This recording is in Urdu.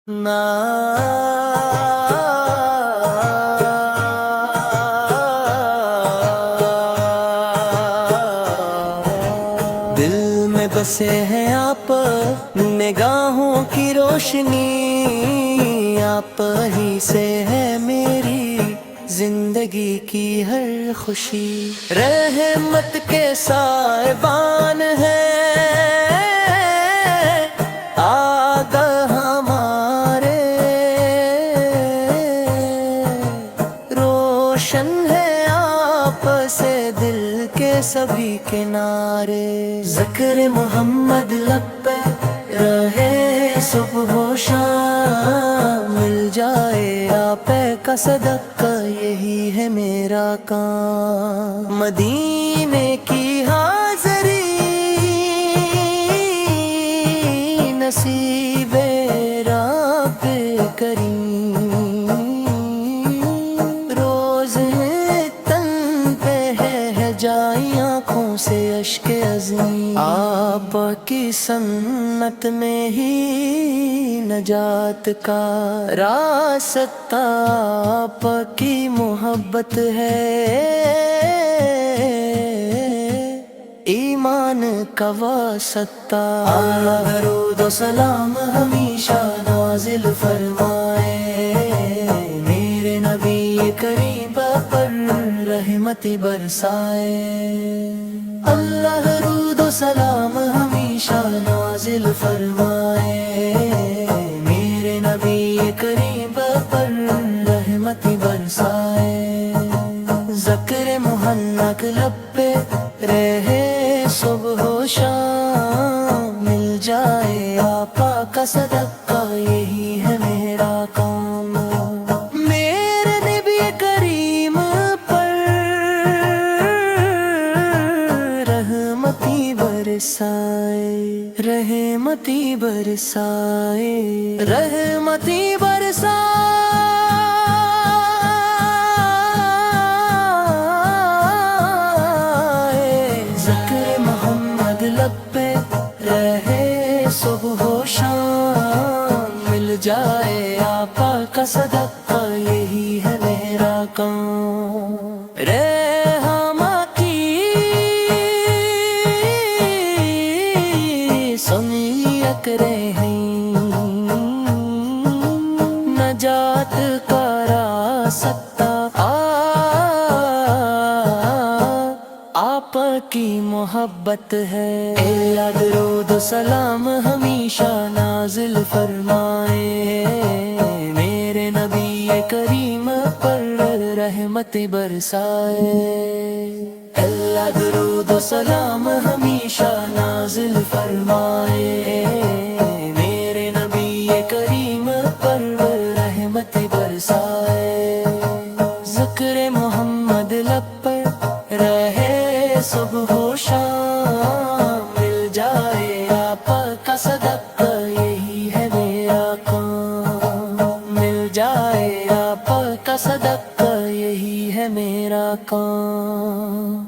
نا دل میں بسے ہیں آپ، نگاہوں کی روشنی آپ ہی سے ہے میری زندگی کی ہر خوشی، رحمت کے سائبان ہے روشن ہے آپ سے دل کے سبھی کنارے، ذکر محمد لب پہ رہے صبح و شام، مل جائے آپ کا صدقہ یہی ہے میرا کام، مدینے کی حاضری نصیب رب کریم، جائی آنکھوں سے اشک عظیم، آپ کی سنت میں ہی نجات کا راستہ، آپ کی محبت ہے ایمان کا واسطہ، درود و سلام ہمیشہ نازل فرمائے میرے نبی کریم پر رحمت برسائے، اللہ درود و سلام ہمیشہ نازل فرمائے میرے نبی کریم پر رحمت برسائے، ذکر محمد لب پہ رہے صبح و شام، مل جائے آقا کا صدقہ یہی ہے میرا کام، میرے نبی کریم پر رحمتی برسائے، رحمتی برسائے، رحمتی برسائے، ذکر محمد لب پہ رہے صبح و شام، مل جائے آقا کا صدقہ یہی ہے میرا کام، رحمہ کی سمیت رہیں نجات کا راستہ، آپ کی محبت ہے، درود و سلام ہمیشہ نازل فرمائے میرے نبی کریم پر رحمت برسائے، اللہ درود و سلام ہمیشہ نازل فرمائے میرے نبی کریم پر رحمت برسائے، ذکر محمد لب پر رہے صبح و شام، مل جائے آپ کا صدقہ یہی ہے میرا کام، مل جائے آپ کا صدقہ یہی ہے میرا کام۔